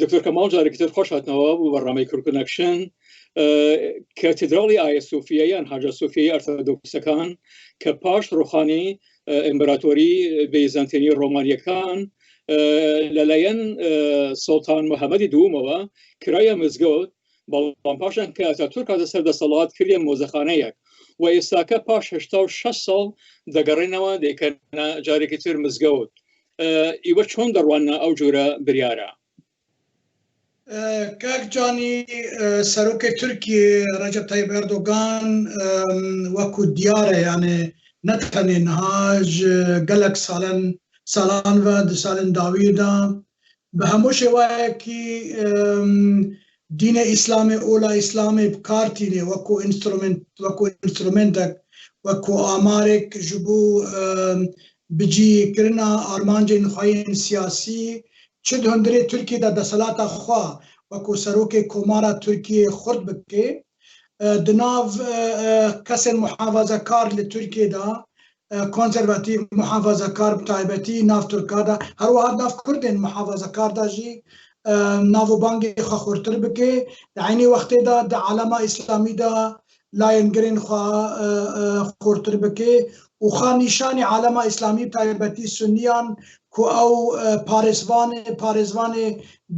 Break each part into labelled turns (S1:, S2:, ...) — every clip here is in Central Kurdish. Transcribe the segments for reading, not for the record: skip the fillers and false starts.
S1: دکتۆر کەماڵ جارێکی تر خۆش هاتنەوە بۆ بەڕامەی کورکونەکشن کاتیدراڵی ئایا سۆفیا یان هاجا سۆفیای ئەرتۆدۆکسەکان کە پاش ڕۆخانی ئیمپراتۆری بێزانتینی ڕۆمانیەکان لەلایەن سڵتان محەممەدی دوومەوە کرایە مزگەوت بەڵام پاشان کە ئەتاتورک هاتە سەر دەسەڵات کردیە مۆزەخانەیەک و ئێستاکە پاش 86 ساڵ دەگەڕێنەوە دەیکەنە جارێکی تر مزگەوت. ئیوە چۆن دەڕوانە ئەو جۆرە بریارە؟
S2: کاک جانی سەرۆکی تورکیە ڕەجەب تایب ئەردۆغان وەکو دیارە یانێ نەتەنێ نەهاژ گەلک ساڵان و دو ساڵن داویدا بە هەموو شێوایەکی دینە ئیسلامی ئۆلا ئیسلامی بکارتینێ وەکو ئینسترومنتێک وەکو ئامارێک ji بۆ بجیکردنا ئارمانجên xwayên siyasî çi di hundirê Tirkiyê de deselata xwe wekû serokê komara Tirkiyê xurt bike di nav kesên muhafazekar li Tirkiyê de konservatîv muhafazekar betaybetî nav Tirka de her wiha nav Kurdên muhafazekar de jî navbangê xwe xurtir bike di aynî wextê de di alema îslamî de layengirên xwe xurtir bike û xwe nîşanî alema îslamî taybetî sunniyan ku ew parêzvanê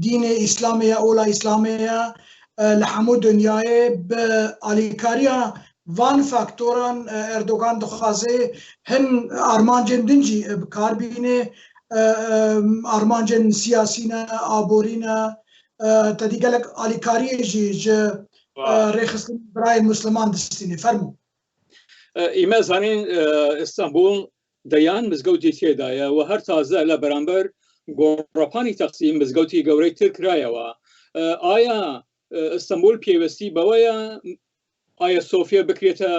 S2: dînê îslamê ye ola îslamê ye li hemû dunyayê bi alîkariya van faktoran Erdogan dixwaze hin armancên din jî bikar bîne armancên siyasî ne aborî ne tedî gelek alîkariyê jî ji rêxistin birayên Müslüman distîne fermû.
S1: ئێمە زانین ئیستانبول دەیان مزگەوتی تێدایە و هەر تازە لە بەرامبەر گۆڕەپانی تەقسیم مزگەوتی گەورەی تر کرایەوە. ئایا ئیستانبول پێوەستی بەوەیە ئایا سۆفیا بکرێتە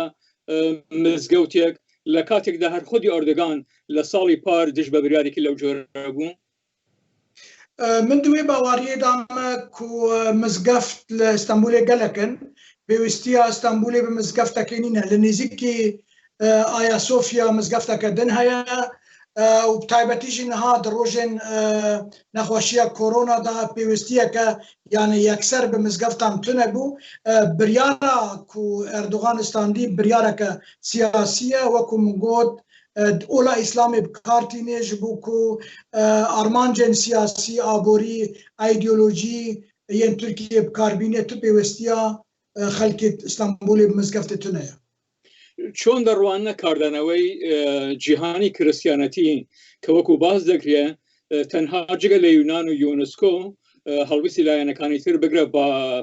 S1: مزگەوتێک لە کاتێکدا هەر خودی ئەردۆغان لە ساڵی پار دژ بە بریارێکی لەو جۆرە بوو؟
S2: من دوێ باوەریە دامە ku مزگەفت لە ئیستانبولê gelekîn pêwîstiya ئیستانبولê bi mizgeftekê nîne li nêzîkî ئایا سۆفیا mizgefteke din heye û taybetî jî niha di rojên nexweşiya korona da pêwîstiyeke yani yekser bi mizgeftan tune bû biryara ku Erdogan istandî biryareke siyasî ye wekû min got ola îslamê bikartînê ji bo ku armancên siyasî aborî îdeolojî yên Tirkiyê bikarbîne tu pêwîstiya xelkê İstanbulê bi mizgeftê tune ye.
S1: چۆن دەڕوانە کاردانەوەی جیهانی کریستانیەتی کە وەکو باز دەکرێ تەنها جگە لە یونان و یونسکۆ هەڵویستی لایەنەکانی تر بگرە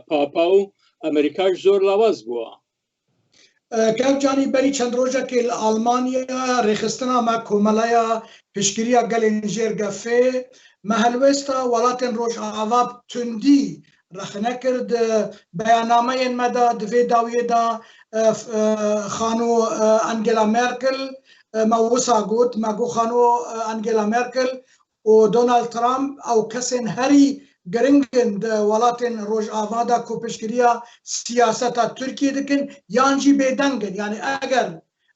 S1: پاپا و ئەمریکاش زۆر لاواز بووە.
S2: کاکجانی بەری چەند ڕۆژێکی لە ئەڵمانیا ڕێخستنا مە کۆمەلایە پشتگیریە گەلێن ژێرگەفێ مە هەلوێستا وڵاتên ڕۆژئاوا توندی رخنه کرد بیاننامهên me de divê dawiyê de xano Angela Merkel me wisa got me got xano Angela Merkel û Donald Trump ew kesên herî giringin di welatên Rojava de ku piştgiriya siyaseta Tirkiye dikin yan jî bêdengin yani eger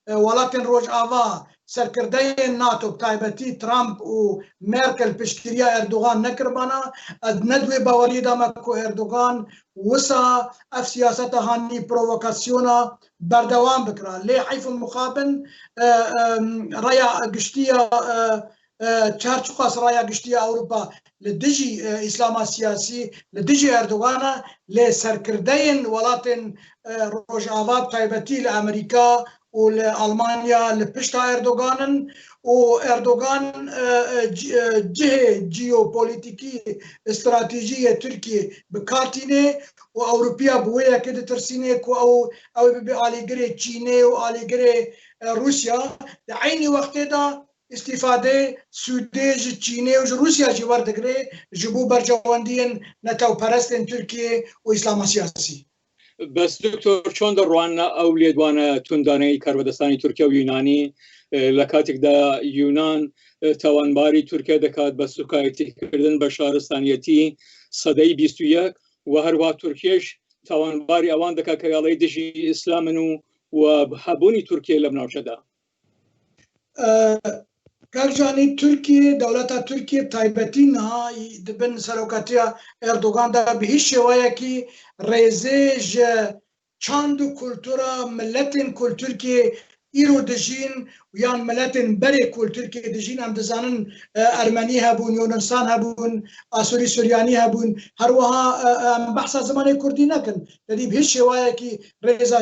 S2: welatên Rojava serkirdeyên NATO taybetî Trump û Merkel piştgiriya Erdogan nekirbana ez nedwê baweriyê de me ku Erdogan wisa ev siyaseta hanî provokasyona berdewam bikira lê heyfin muxabin raya giştiya çarçuqas raya giştiya Ewropa li dijî îslama siyasî li dijî Erdogana lê serkirdeyên welatên Rojava taybetî li Amerîka û li Almanya li pişta Erdoganin û Erdogan cihê jeopolîtîkî stratejiyê Tirkiye bikartîne û Ewropiya bi wê yekê ditirsîne ku ew bibe alîgirê Çînê û alîgirê Rusya di aynî wextê de îstîfadê Sûdê ji Çînê û ji Rusya jî werdigire ji bo bercewendiyên netewperestên Tirkiye û îslama siyasî.
S1: بەس دکتۆر چۆن دەڕوانە ئەو لێدوانە توندانەی کاربەدەستانی تورکیا و یونانی لە کاتێکدا یونان تاوانباری تورکیا دەکات بە سوکایەتیکردن بە شارستانیەتی سەدەی 21 و هەروە تورکیش تاوانباری ئەوان دەکات کە گەڵەی دژی ئیسلامن و هەبوونی تورکیا لەم ناوچەدا.
S2: کاکجانی تورکیە دەوڵەتە تورکیە تایبەتی نهایی دبن سەرۆکاتیە ئێردۆغاندا بە هیچ شێوەیەکی ڕێزێژ چاند و کولتورە ملەتên کولتورکێ ئیرۆ دژین یان ملەتên berê کولتورکێ دژین ئەم دەزانن ئەرمەنی هەبوون یۆنسان هەبوون ئاسووری سوریانی هەبوون هەروەها بەحسا زمانی کوردی نەکەن دەدی هیچ شێوایەکی ڕێزە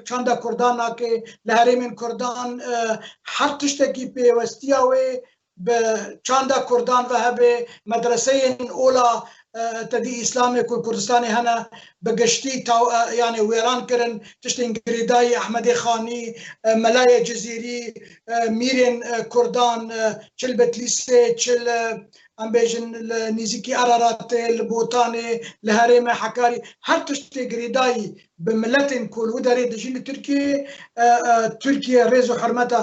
S2: چاندە کوردان ناکێ لە هەرێمên کوردان هەر تشتێکی پێوەستیە وێ بە چاندە کوردان بە هەبێ مەدرسەیەن ئۆلا تدی ئیسلامی کوردستانی هەنە بەگشتی یعنی وێران کردن تشتین گریدای ئەحمەدی خانی مەلایە جزیری میرێن کوردان چل بەتلیسێ چل ئەم بێژن لە نزیکی ئەراراتێ لە بۆتانێ لە هەرێمە حەکاری هەر تشتێ گریدایی بە ملەتên کول و دەرێ دژین لە تورکیە ڕێز و حرمەتە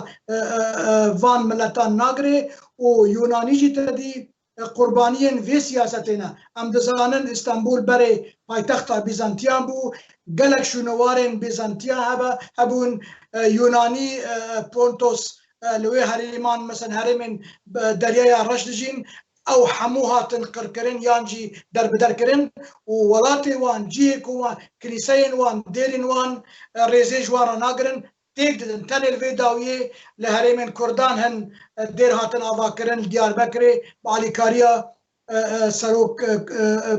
S2: vان ملەتان ناگرێ و یۆنانیجی تدی قوربانیên vê siyasetêne em dizanin İstanbul berê paytexta Bizantiyan bû gelek şûnewarên Bizantiyan hebûn Yunanî Pontos li wê herêman mesela herêmên deryaya reş dijîn ew hemû hatin qirkirin yan jî derbiderkirin û welatê wan cihêk wan kilîseyên wan dêrên wan rêzê ji wan re nagirin têk didin tenê li vê dawiyê li herêmên Kurdan hin dêr hatin avakirin li Diyarbekirê bi alîkariya serok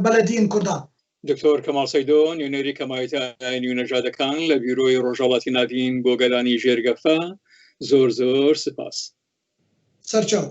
S2: belediyên Kurdan.
S1: دکتۆر کەمال سەیدۆ نوێنەری کەمایەتە ئاینی و نەژادەکان لە بیرۆی ڕۆژهەڵاتی ناوین بۆ گەلانی ژێرگەفە زۆر سپاس.
S2: سەرچاو.